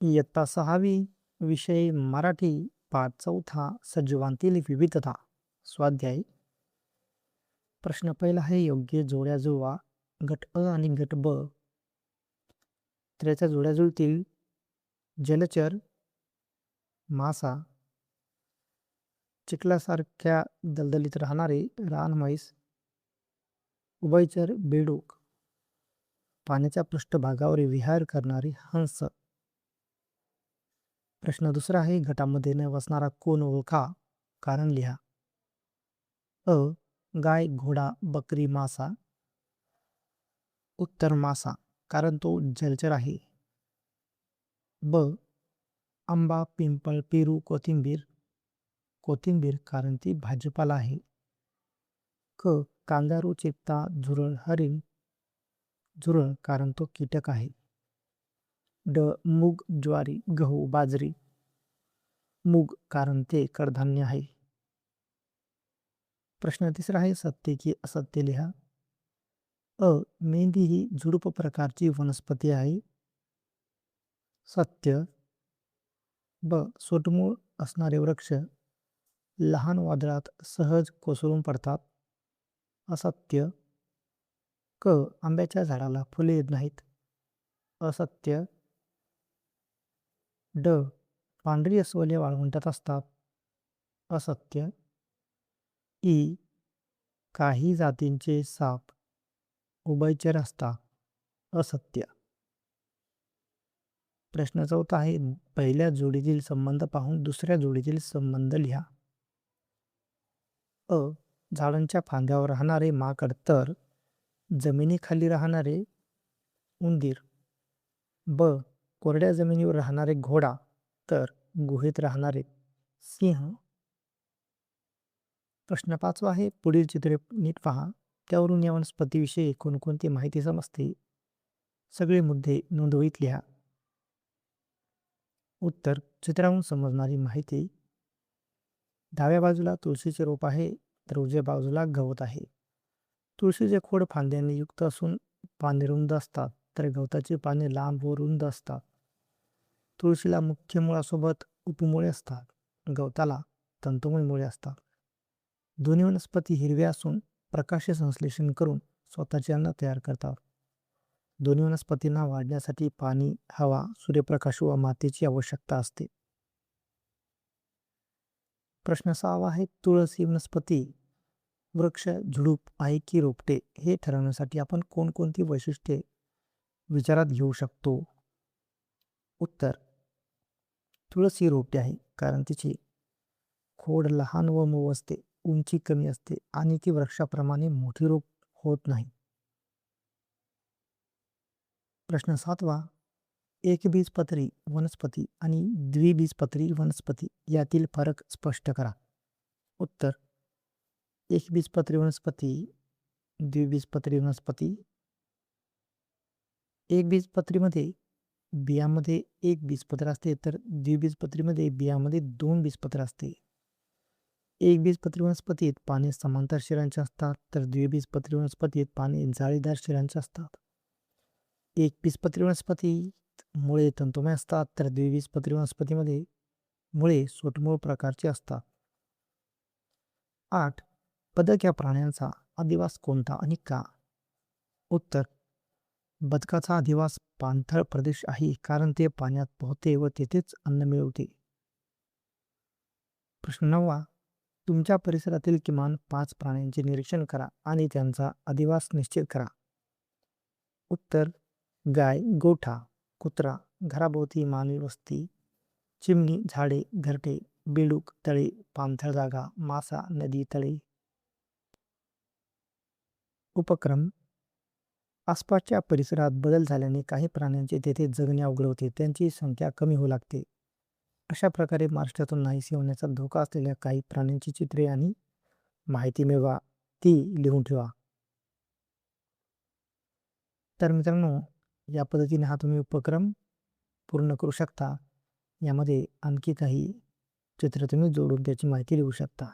इयत्ता 6वी विषय मराठी पाठ 4 सजीवांतील विविधता स्वाध्याय प्रश्न पहिला आहे योग्य जोड्या जुळवा. गट अ आणि गट ब त्याच्या जोड्या जुळतील. जलचर मासा, चिखलासारख्या दलदलीत राहणारे रानम्हैस, उभयचर बेडूक, पाण्याच्या पृष्ठभागावर विहार करणारे हंस. प्रश्न दुसरा आहे गटामध्ये न बसणारा कोण ओळखा, कारण लिहा. अ गाय, घोडा, बकरी, मासा. उत्तर मासा, कारण तो जलचर आहे. ब आंबा, पिंपळ, पेरू, कोथिंबीर. कोथिंबीर कारण ती भाजीपाला आहे. क कांगारू, चित्ता, झुरळ, हरिण. झुरळ कारण तो कीटक आहे. ड मूग, ज्वारी, गहू, बाजरी. मूग कारण ते कडधान्य आहे. प्रश्न तिसरा आहे सत्य की असत्य लिहा. अ मेंढी ही झुडूप प्रकारची वनस्पती आहे. सत्य. ब सोटमूळ असणारे वृक्ष लहान वादळात सहज कोसळून पडतात. असत्य. क आंब्याच्या झाडाला फुले येत नाहीत. असत्य. ड पांढरी अस्वले वाळवंटात असतात. असत्य. ई काही जातींचे साप उभयचर असतात. असत्य. प्रश्न चौथा आहे पहिल्या जोडीतील संबंध पाहून दुसऱ्या जोडीतील संबंध लिहा. अ झाडांच्या फांद्यावर राहणारे माकड तर जमिनीखाली राहणारे उंदीर. ब कोरड्या जमिनीवर राहणारे घोडा तर गुहेत राहणारे सिंह. प्रश्न पाचवा आहे पुढील चित्रे नीट पहा, त्यावरून या वनस्पतीविषयी कोणकोणती माहिती समजते. सगळे मुद्दे नोंदवीत लिहा. उत्तर चित्रावरून समजणारी माहिती. डाव्या बाजूला तुळशीचे रोप आहे तर उजव्या बाजूला गवत आहे. तुळशीचे खोड फांद्यांनी युक्त असून पाने रुंद असतात तर गवताची पाने लांब व रुंद असतात. तुळशीला मुख्य मुळासोबत उपमुळे असतात. गवताला तंतुमय मुळे असतात. दोन्ही वनस्पती हिरव्या असून प्रकाश संश्लेषण करून स्वतःचे अन्न तयार करतात. दोन्ही वनस्पतींना वाढण्यासाठी पाणी, हवा, सूर्यप्रकाश व मातीची आवश्यकता असते. प्रश्न 6 आहे तुळस ही वनस्पती वृक्ष, झुडूप आहे की रोपटे हे ठरवण्यासाठी आपण कोणकोणती वैशिष्ट्ये विचारात घेऊ शकतो. उत्तर तुळस ही रोपटे आहे कारण तिची खोड लहान व मऊ असते, उंची कमी असते आणि ती वृक्षाप्रमाणे मोठी रोप होत नाही. प्रश्न 7 एकबीजपत्री वनस्पती आणि द्विबीजपत्री वनस्पती यातील फरक स्पष्ट करा. उत्तर एकबीजपत्री वनस्पती, द्विबीजपत्री वनस्पती. एकबीजपत्रीमध्ये बियामध्ये एक बीजपत्र असते तर द्विबीजपत्रीमध्ये बियामध्ये 2 बीजपत्र असते. एकबीजपत्री वनस्पतीत पाने समांतर शिरांचे असतात तर द्विबीजपत्री वनस्पतीत पाने जाळीदार शिरांचे असतात. एकबीजपत्री वनस्पतीत मुळे तंतुमय असतात तर द्विबीजपत्री वनस्पतीमध्ये मुळे सोटमूळ प्रकारचे असतात. 8 बदक या प्राण्यांचा अधिवास कोणता आणि का. उत्तर बदकाचा अधिवास पाणथळ प्रदेश आहे कारण ते पाण्यात पोहते व तेथेच अन्न मिळवते. प्रश्न 9 तुमच्या परिसरातील किमान 5 प्राण्यांचे निरीक्षण करा आणि त्यांचा अधिवास निश्चित करा. उत्तर गाय, गोठा, कुत्रा, घराभोवती मानवी वस्ती, चिमणी, झाडे, घरटे, बेडूक, तळे, पाणथळ जागा, मासा, नदी, तळे. उपक्रम आसपासच्या परिसरात बदल झाल्याने काही प्राण्यांचे तेथे जगणे अवघड होते, त्यांची संख्या कमी होऊ लागते. अशा प्रकारे महाराष्ट्रातून नाहीसे होण्याचा धोका असलेल्या काही प्राण्यांची चित्रे आणि माहिती मिळवा, ती लिहून ठेवा. तर मित्रांनो या पद्धतीने हा तुम्ही उपक्रम पूर्ण करू शकता. यामध्ये आणखी काही चित्र तुम्ही जोडून त्याची माहिती लिहू शकता.